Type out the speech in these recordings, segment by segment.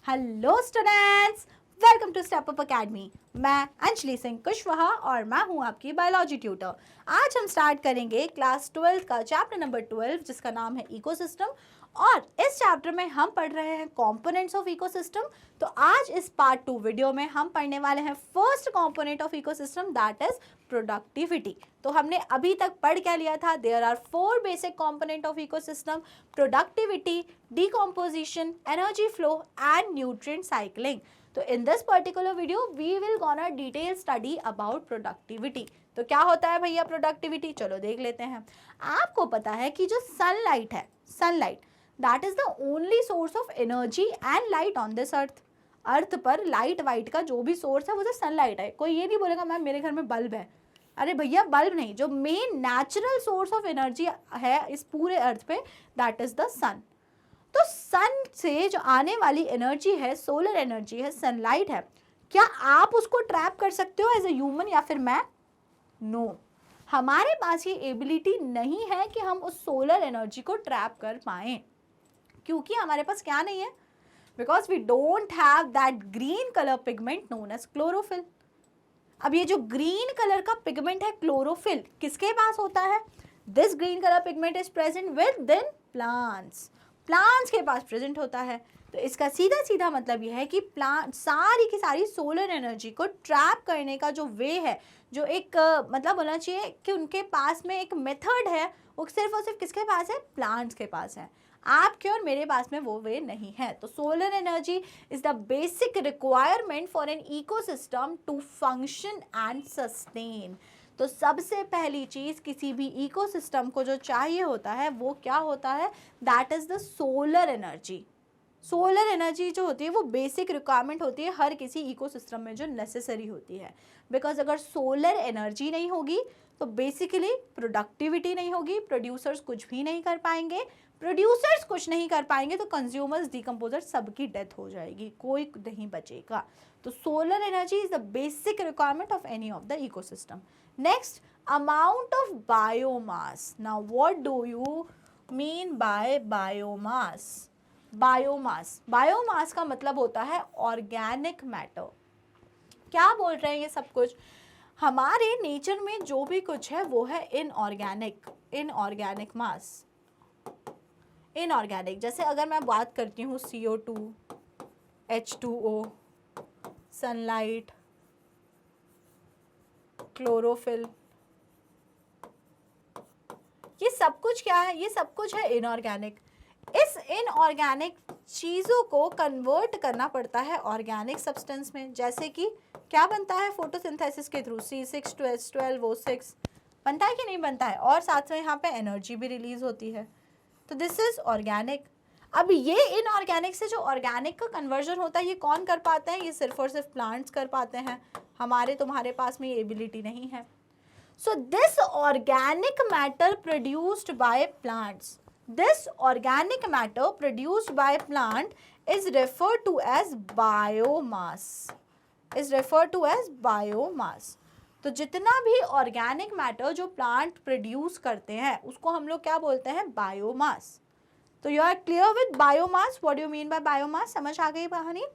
Hello students, welcome to step up academy. मैं अंजलि सिंह कुशवाहा और मैं हूं आपकी बायोलॉजी ट्यूटर। आज हम स्टार्ट करेंगे क्लास 12 का चैप्टर नंबर 12 जिसका नाम है इकोसिस्टम। और इस चैप्टर में हम पढ़ रहे हैं कंपोनेंट्स ऑफ इकोसिस्टम। तो आज इस पार्ट 2 वीडियो में हम पढ़ने वाले हैं first component of ecosystem, that is productivity. तो हमने अभी तक पढ़ क्या लिया था? There are 4 basic component of ecosystem: productivity, decomposition, energy flow and nutrient cycling. तो in this particular video we will gonna detail study about productivity. तो क्या होता है भैया प्रोडक्टिविटी? चलो देख लेते हैं। आपको पता है कि जो सनलाइट है, sunlight that is the only source of energy and light on this earth. Earth पर लाइट वाइट का जो भी सोर्स है वो तो सनलाइट है। कोई ये नहीं बोलेगा मैम मेरे घर में बल्ब है। अरे भैया बल्ब नहीं, जो main natural source of energy है इस पूरे अर्थ पे दैट इज द सन। तो सन से जो आने वाली एनर्जी है, सोलर एनर्जी है, सनलाइट है, क्या आप उसको ट्रैप कर सकते हो एज ए ह्यूमन या फिर मैं? नो, हमारे पास ये एबिलिटी नहीं है कि हम उस सोलर एनर्जी को ट्रैप कर पाएं, क्योंकि हमारे पास क्या नहीं है? Because we don't have that green colour pigment known as chlorophyll. अब ये जो ग्रीन कलर का पिगमेंट है क्लोरोफिल, किसके पास होता है? This green colour pigment is present within plants. Plants के पास प्रेजेंट होता है। तो इसका सीधा सीधा मतलब यह है कि प्लांट सारी की सारी सोलर एनर्जी को ट्रैप करने का जो वे है, जो एक मतलब होना चाहिए कि उनके पास में एक मेथड है, वो सिर्फ और सिर्फ किसके पास है? प्लांट्स के पास है। आपके और मेरे पास में वो वे नहीं है। तो solar energy is the basic requirement for an ecosystem to function and sustain. तो सबसे पहली चीज किसी भी इकोसिस्टम को जो चाहिए होता है वो क्या होता है? That is the solar energy. Solar energy जो होती है वो बेसिक रिक्वायरमेंट होती है हर किसी इकोसिस्टम में जो नेसेसरी होती है। बिकॉज अगर सोलर एनर्जी नहीं होगी तो बेसिकली प्रोडक्टिविटी नहीं होगी, प्रोड्यूसर्स कुछ भी नहीं कर पाएंगे, प्रोड्यूसर्स कुछ नहीं कर पाएंगे तो कंज्यूमर्स, डिकम्पोजर सबकी डेथ हो जाएगी, कोई नहीं बचेगा। तो solar energy is the basic requirement of any of the ecosystem. Next, amount of biomass. Now what do you mean by biomass? Biomass, biomass का मतलब होता है ऑर्गेनिक मैटर। क्या बोल रहे हैं ये सब कुछ? हमारे नेचर में जो भी कुछ है वो है इनऑर्गेनिक मास। इनऑर्गेनिक, जैसे अगर मैं बात करती हूँ CO2, H2O, सनलाइट, क्लोरोफिल, ये सब कुछ क्या है? ये सब कुछ है इनऑर्गेनिक। इस इनऑर्गेनिक चीज़ों को कन्वर्ट करना पड़ता है ऑर्गेनिक सब्सटेंस में। जैसे कि क्या बनता है फोटोसिंथेसिस के थ्रू? C6H12O6 बनता है कि नहीं बनता है? और साथ में यहाँ पे एनर्जी भी रिलीज होती है। तो दिस इज ऑर्गेनिक। अब ये इनऑर्गेनिक से जो ऑर्गेनिक का कन्वर्जन होता है ये कौन कर पाते हैं? ये सिर्फ और सिर्फ प्लांट्स कर पाते हैं। हमारे तुम्हारे पास में ये एबिलिटी नहीं है। So this organic matter produced by plants, this organic matter produced by plant is referred to as biomass, is referred to as biomass। तो जितना भी ऑर्गेनिक मैटर जो प्लांट प्रोड्यूस करते हैं उसको हम लोग क्या बोलते हैं? बायोमास। तो you are clear with biomass? What do you mean by biomass? समझ आ गई कहानी?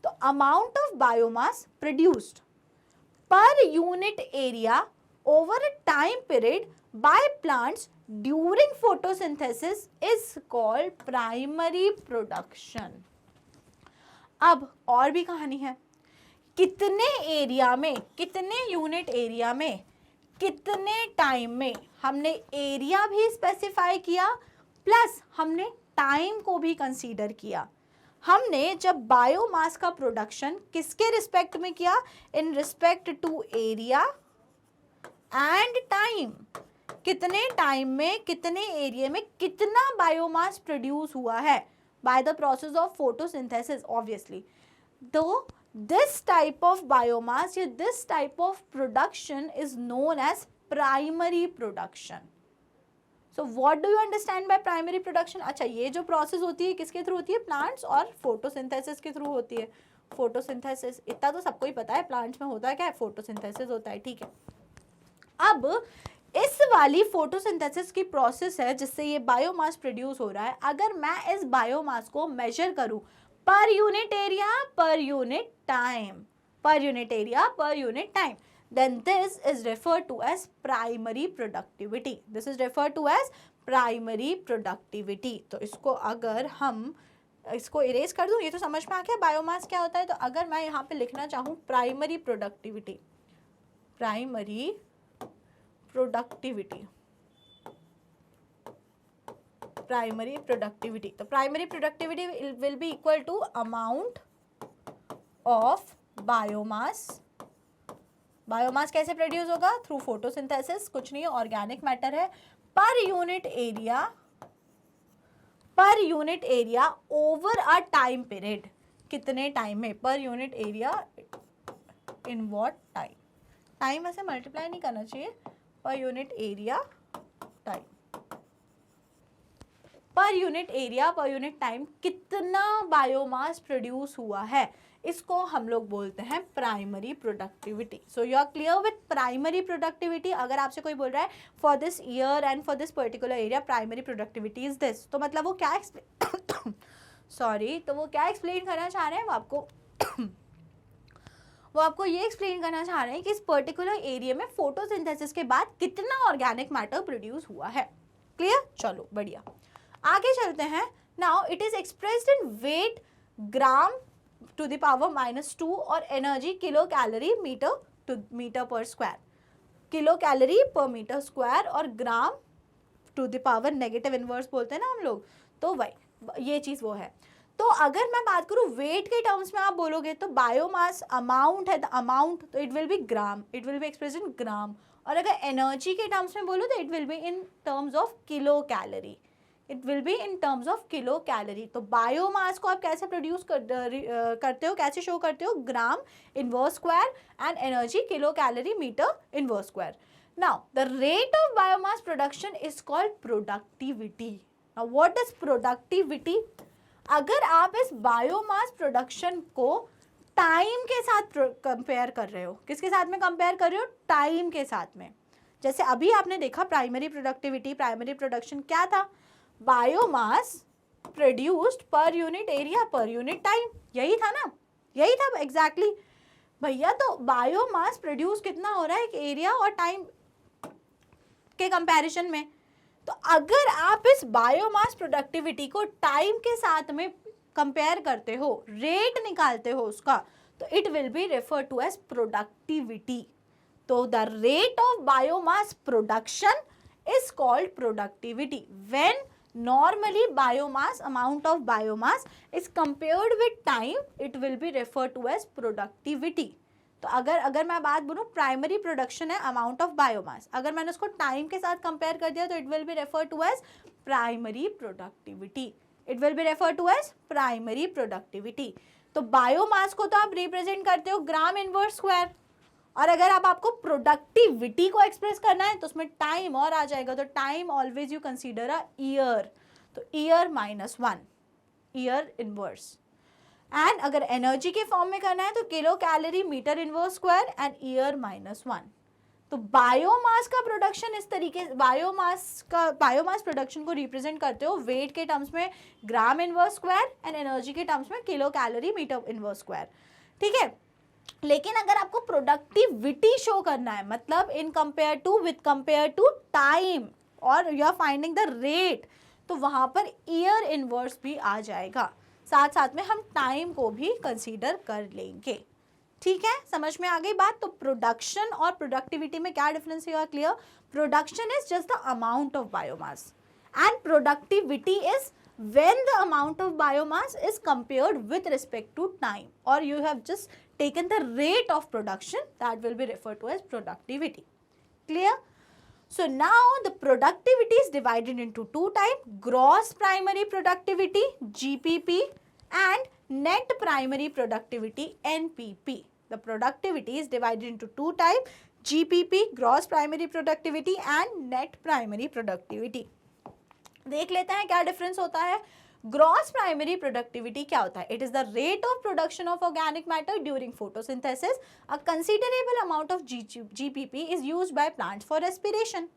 तो amount of biomass produced per unit area over a time period by plants during photosynthesis is called primary production। अब और भी कहानी है। कितने एरिया में, कितने यूनिट एरिया में, कितने टाइम में, हमने एरिया भी स्पेसिफाई किया प्लस हमने टाइम को भी कंसीडर किया। हमने जब बायोमास का प्रोडक्शन किसके रिस्पेक्ट में किया? In respect to area and time. कितने टाइम में, कितने एरिया में कितना बायोमास प्रोड्यूस हुआ है by the process of photosynthesis obviously. तो दिस टाइप ऑफ बायोमास या this type of production is known as primary production. So what do you understand by primary production? अच्छा, ये जो प्रोसेस होती है किसके थ्रू होती है? प्लांट्स और फोटोसिंथेसिस के थ्रू होती है। फोटोसिंथेसिस इतना तो सबको ही पता है, प्लांट्स में होता है क्या? फोटोसिंथेसिस होता है, ठीक है। अब इस वाली फोटोसिंथेसिस की प्रोसेस है जिससे ये बायोमास प्रोड्यूस हो रहा है। अगर मैं इस बायोमास को मेजर करूं per unit area, per unit time, per unit area, per unit time. Then this is referred to as primary productivity. This is referred to as primary productivity. तो इसको अगर हम इसको इरेज कर दूं, ये तो समझ में आ गया बायोमास क्या होता है. तो अगर मैं यहाँ पे लिखना चाहूँ primary productivity, primary productivity, primary productivity, तो primary productivity will be equal to amount of biomass. Biomass कैसे प्रोड्यूस होगा? थ्रू फोटोसिंथेसिस, कुछ नहीं ऑर्गेनिक मैटर है, per unit area, per unit area over a time period. कितने time में? Per unit area in what time. Time ऐसे multiply नहीं करना चाहिए, per unit area time, per unit area per unit time कितना biomass produce हुआ है, इसको हम लोग बोलते हैं primary productivity. So you are clear with primary productivity. अगर आपसे कोई बोल रहा है for this year and for this particular area primary productivity is this, तो मतलब वो क्या सॉरी तो वो क्या एक्सप्लेन करना चाह रहे हैं? वो आपको ये एक्सप्लेन करना चाह रहे हैं कि इस पर्टिकुलर एरिया में फोटोसिंथेसिस के बाद कितना ऑर्गेनिक मैटर प्रोड्यूस हुआ है. क्लियर? चलो बढ़िया, आगे चलते हैं. Now it is expressed in weight gram to the power -2 और energy kilo calorie meter per square. Kilo calorie per meter square और gram to the power negative inverse बोलते हैं ना हम लोग, तो वही ये चीज़ वो है. तो अगर मैं बात करूँ वेट के टर्म्स में, आप बोलोगे तो बायोमास अमाउंट है, द अमाउंट, तो it will be gram, it will be expressed in gram. और अगर एनर्जी के टर्म्स में बोलो तो it will be in terms of kilo calorie, it will be in terms of kilo calorie. तो biomass को आप कैसे प्रोड्यूस करते हो, कैसे शो करते हो? Gram inverse square and energy kilo calorie metre inverse square. Now the rate of biomass production is called productivity. Now what is productivity? अगर आप इस बायोमास प्रोडक्शन को टाइम के साथ कंपेयर कर रहे हो, किसके साथ में कंपेयर कर रहे हो? टाइम के साथ में. जैसे अभी आपने देखा प्राइमरी प्रोडक्टिविटी, प्राइमरी प्रोडक्शन क्या था? Biomass produced per unit area per unit time, यही था ना, यही था एग्जैक्टली भैया. तो बायोमास प्रोड्यूस कितना हो रहा है एक एरिया और टाइम के कंपैरिजन में. तो अगर आप इस बायोमास प्रोडक्टिविटी को टाइम के साथ में कंपेयर करते हो, रेट निकालते हो उसका, तो it will be refer to as productivity. तो the rate of biomass production is called productivity. When normally biomass, amount of biomass is compared with time, it will be referred to as productivity. तो अगर मैं बात बोलूँ primary production है amount of biomass, अगर मैंने उसको टाइम के साथ कंपेयर कर दिया तो it will be refer to as primary productivity. It will be refer to as primary productivity. तो बायोमास को तो आप रिप्रेजेंट करते हो ग्राम इनवर्स स्क्वायर, और अगर आपको प्रोडक्टिविटी को एक्सप्रेस करना है तो उसमें टाइम और आ जाएगा. तो time always you consider a year, तो ईयर -1, ईयर इनवर्स. एंड अगर एनर्जी के फॉर्म में करना है तो kilo calorie metre inverse square and year -1. तो बायोमास का प्रोडक्शन इस तरीके, बायोमास प्रोडक्शन को रिप्रेजेंट करते हो वेट के टर्म्स में gram inverse square and energy के टर्म्स में kilo calorie metre inverse square. ठीक है, लेकिन अगर आपको प्रोडक्टिविटी शो करना है, मतलब in compare to with compare to time, और you are finding the rate, तो वहां पर ईयर इनवर्स भी आ जाएगा. साथ साथ में हम टाइम को भी कंसीडर कर लेंगे. ठीक है, समझ में आ गई बात? तो प्रोडक्शन और प्रोडक्टिविटी में क्या डिफरेंस है? Clear? Production is just the amount of biomass and productivity is when the amount of biomass is compared with respect to time, or you have just taken the rate of production, that will be referred to as productivity. Clear? So now the productivity is divided into two types: gross primary productivity GPP and net primary productivity NPP. The productivity is divided into two types: GPP gross primary productivity and net primary productivity. देख लेते हैं क्या difference होता है. Gross primary productivity क्या होता है? It is the rate of production of organic matter during photosynthesis. A considerable amount of GPP is used by plants for respiration.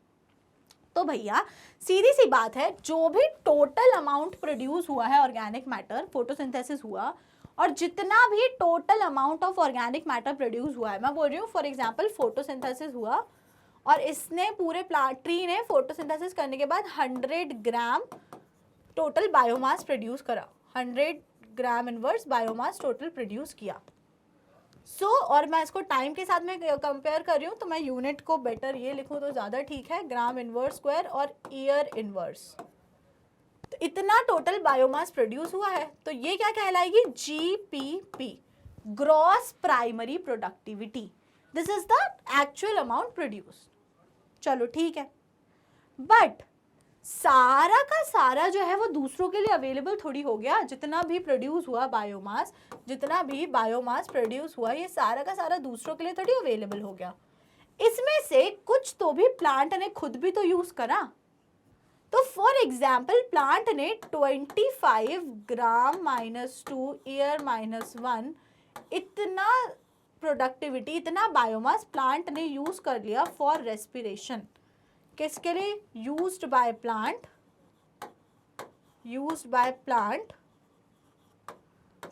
तो भैया सीधी सी बात है, जो भी टोटल अमाउंट प्रोड्यूस हुआ है ऑर्गेनिक मैटर, फोटोसिंथेसिस हुआ, और जितना भी total amount of organic matter produce हुआ है, मैं बोल रही हूँ फॉर एग्जांपल फोटोसिंथेसिस हुआ और इसने पूरे प्लांट ट्री ने फोटोसिंथेसिस करने के बाद 100 ग्राम टोटल बायोमास प्रोड्यूस करा, 100 ग्राम इनवर्स बायोमास टोटल प्रोड्यूस किया। और मैं इसको टाइम के साथ में कंपेयर कर रही हूँ, तो मैं यूनिट को बेटर ये लिखूँ तो ज़्यादा ठीक है, ग्राम इनवर्स स्क्वायर और ईयर इनवर्स। तो इतना टोटल बायोमास प्रोड्यूस हुआ है, तो ये क्या कहलाएगी, GPP, gross primary productivity. This is the actual amount produce. चलो ठीक है, बट सारा का सारा जो है वो दूसरों के लिए अवेलेबल थोड़ी हो गया। जितना भी प्रोड्यूस हुआ बायोमास, जितना भी बायोमास प्रोड्यूस हुआ, ये सारा का सारा दूसरों के लिए थोड़ी अवेलेबल हो गया। इसमें से कुछ तो भी प्लांट ने खुद भी तो यूज करा। तो फॉर एग्जाम्पल प्लांट ने 25 ग्राम -2 ईयर -1 इतना प्रोडक्टिविटी, इतना बायोमास प्लांट ने यूज कर लिया फॉर रेस्पिरेशन। किसके लिए? Used by plant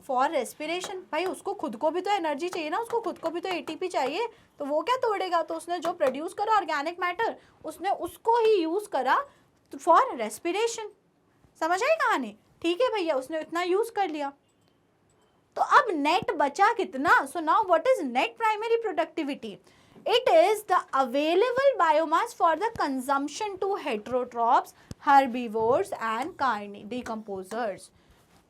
for respiration. भाई उसको खुद को भी तो एनर्जी चाहिए ना, उसको खुद को भी तो ATP चाहिए, तो वो क्या तोड़ेगा? तो उसने जो प्रोड्यूस करा ऑर्गेनिक मैटर, उसने उसको ही यूज करा फॉर रेस्पिरेशन। समझ आई कहानी? ठीक है भैया, उसने इतना यूज कर लिया। तो अब नेट बचा कितना? So now what is net primary productivity? It is the available biomass for the consumption to heterotrophs, herbivores and decomposers.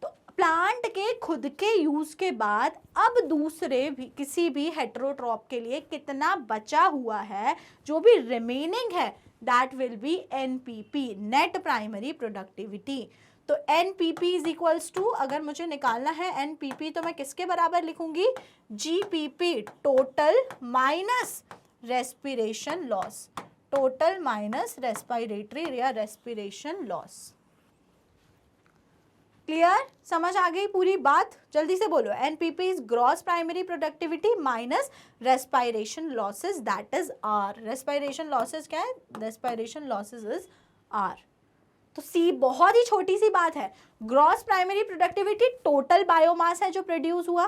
तो प्लांट के खुद के यूज के बाद अब दूसरे भी किसी भी हेटेरोट्रॉप के लिए कितना बचा हुआ है, जो भी रिमेनिंग है, that will be NPP, net primary productivity. तो NPP इज इक्वल्स टू, अगर मुझे निकालना है NPP, तो मैं किसके बराबर लिखूंगी? GPP, total minus respiration loss, total minus respiratory या रेस्पिरेशन लॉस। क्लियर? समझ आ गई पूरी बात? जल्दी से बोलो। NPP is gross primary productivity minus respiration losses, that is R। Respiration losses क्या है? Respiration losses is R। तो सी बहुत ही छोटी सी बात है। Gross primary productivity total biomass है जो प्रोड्यूस हुआ,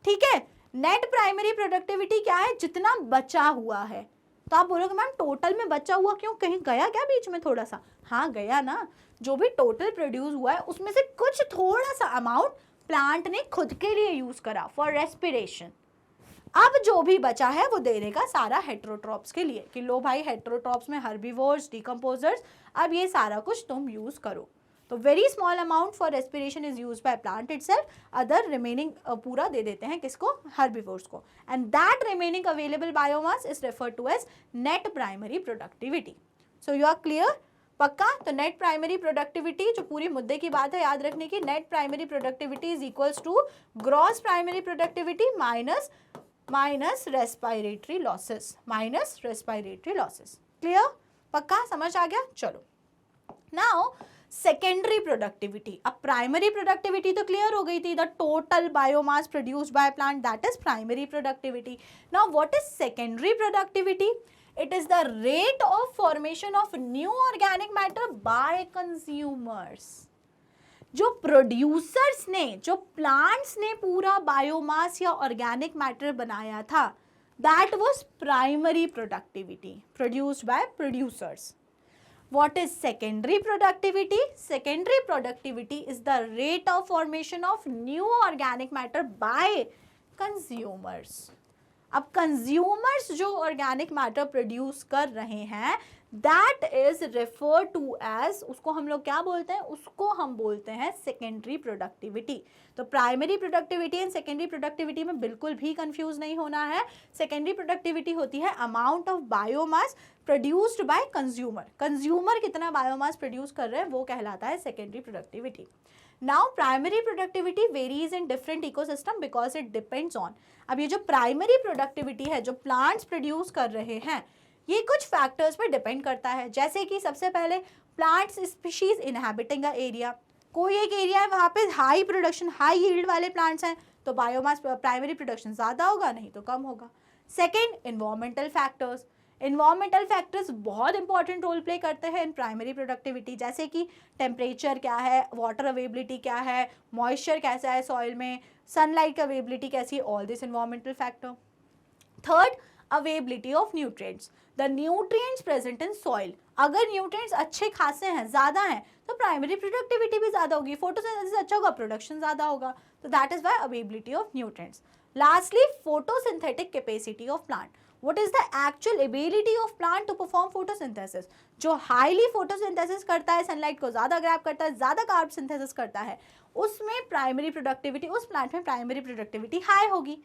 ठीक है। नेट प्राइमरी प्रोडक्टिविटी क्या है? जितना बचा हुआ है। तो आप बोलोगे मैम टोटल में बचा हुआ क्यों? कहीं गया क्या बीच में थोड़ा सा? हाँ गया ना, जो भी टोटल प्रोड्यूस हुआ है उसमें से कुछ थोड़ा सा अमाउंट प्लांट ने खुद के लिए यूज करा फॉर रेस्पिरेशन। अब जो भी बचा है वो दे देगा सारा हेटेरोट्रॉप्स के लिए कि लो भाई, हेटेरोट्रॉप्स में हर्बीवोर्स, डिकम्पोजर्स, अब ये सारा कुछ तुम यूज करो। तो very small amount for respiration is use by plant itself, other remaining पूरा दे देते हैं किसको? हर्बीवोर्स को। And that remaining available biomass is referred to as net primary productivity. So you are clear? पक्का? तो नेट प्राइमरी प्रोडक्टिविटी, जो पूरी मुद्दे की बात है याद रखने की, net primary productivity is equals to gross primary productivity minus respiratory losses, clear? पक्का समझ आ गया? चलो नाउ सेकेंडरी प्रोडक्टिविटी। अब प्राइमरी प्रोडक्टिविटी तो क्लियर हो गई थी, the total biomass produced by plant, that is primary productivity. Now what is secondary productivity? It is the rate of formation of new organic matter by consumers. जो producers ने, जो plants ने पूरा biomass या organic matter बनाया था, that was primary productivity produced by producers. What is secondary productivity? Secondary productivity is the rate of formation of new organic matter by consumers. अब consumers जो organic matter produce कर रहे हैं, that is referred to as, उसको हम लोग क्या बोलते हैं? उसको हम बोलते हैं secondary productivity. तो primary productivity and secondary productivity में बिल्कुल भी कंफ्यूज नहीं होना है। सेकेंडरी प्रोडक्टिविटी होती है amount of biomass produced by consumer. Consumer कितना बायोमास प्रोड्यूस कर रहे हैं वो कहलाता है secondary productivity. Now primary productivity varies in different ecosystem because it depends on, अब ये जो प्राइमरी प्रोडक्टिविटी है जो प्लांट्स प्रोड्यूस कर रहे हैं, ये कुछ फैक्टर्स पर डिपेंड करता है। जैसे कि सबसे पहले प्लांट्स स्पीशीज इनहैबिटिंग अ एरिया, कोई एक एरिया है वहाँ पे हाई प्रोडक्शन, हाई यील्ड वाले प्लांट्स हैं, तो बायोमास प्राइमरी प्रोडक्शन ज़्यादा होगा, नहीं तो कम होगा। Second, environmental factors, environmental factors बहुत इंपॉर्टेंट रोल प्ले करते हैं इन प्राइमरी प्रोडक्टिविटी, जैसे कि टेम्परेचर क्या है, वाटर अवेबिलिटी क्या है, मॉइस्चर कैसा है सॉइल में, सनलाइट की अवेबिलिटी कैसी है, all this environmental factor. Third, availability of nutrients, the nutrients present in soil. अगर न्यूट्रिएंट्स अच्छे खासे हैं, ज़्यादा हैं, तो प्राइमरी प्रोडक्टिविटी भी ज़्यादा होगी, फोटोसिंथेसिस अच्छा होगा, प्रोडक्शन ज़्यादा होगा. तो that is why availability of nutrients. Lastly, photosynthetic capacity of plant. What is the actual ability of plant to perform photosynthesis? जो हाईली फोटोसिंथेसिस करता है, सनलाइट को ज़्यादा ग्रैब करता है, ज़्यादा कार्ब सिंथेसिस करता है, उसमें प्राइमरी प्रोडक्टिविटी, उस प्लांट में प्राइमरी प्रोडक्टिविटी हाई होगी.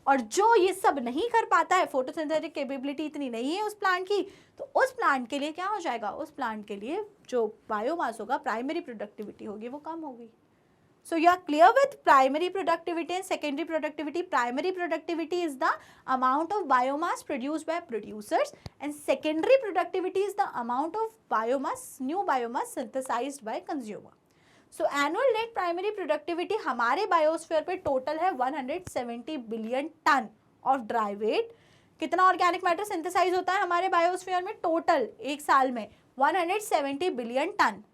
और जो ये सब नहीं कर पाता है, फोटोसिंथेटिक कैपेबिलिटी इतनी नहीं है उस प्लांट की, तो उस प्लांट के लिए क्या हो जाएगा, उस प्लांट के लिए जो बायोमास होगा, प्राइमरी प्रोडक्टिविटी होगी, वो कम होगी. So you are clear with primary productivity and secondary productivity. Primary productivity is the amount of biomass produced by producers, and secondary productivity is the amount of biomass, new biomass synthesized by consumer. So annual net primary productivity हमारे biosphere पे total है 170 billion ton of dry weight. कितना organic matter synthesize होता है हमारे biosphere में total एक साल में? 170 बिलियन टन.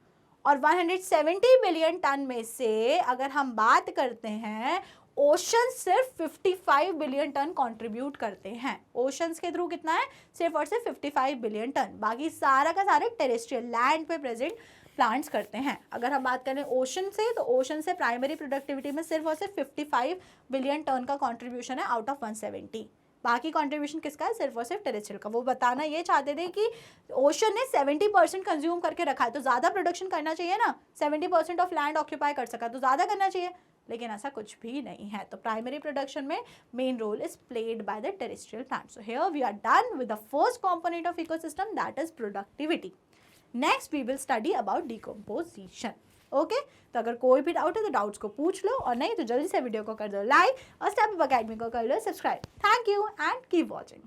और 170 बिलियन टन में से अगर हम बात करते हैं, ओशन सिर्फ 55 बिलियन टन कंट्रीब्यूट करते हैं. ओशंस के थ्रू कितना है? सिर्फ और सिर्फ 55 बिलियन टन. बाकी सारा का सारा टेरेस्ट्रियल लैंड पे प्रेजेंट प्लांट्स करते हैं. अगर हम बात करें ओशन से, तो ओशन से प्राइमरी प्रोडक्टिविटी में सिर्फ और सिर्फ 55 बिलियन टन का कॉन्ट्रीब्यूशन है आउट ऑफ 170. बाकी कंट्रीब्यूशन किसका है? सिर्फ और सिर्फ टेरेस्ट्रियल का. वो बताना ये चाहते थे कि ओशन ने 70% कंज्यूम करके रखा है, तो ज़्यादा प्रोडक्शन करना चाहिए ना. 70% ऑफ लैंड ऑक्यूपाई कर सका, तो ज़्यादा करना चाहिए, लेकिन ऐसा कुछ भी नहीं है. तो प्राइमरी प्रोडक्शन में main role is played by the terrestrial plant. So here we are done with the first component of ecosystem, that is productivity. Next we will study about decomposition. Okay, तो अगर कोई भी doubt है तो doubts को पूछ लो, और नहीं तो जल्दी से वीडियो को कर दो लाइक और स्टेप अप एकेडमी को कर लो subscribe. Thank you and keep watching.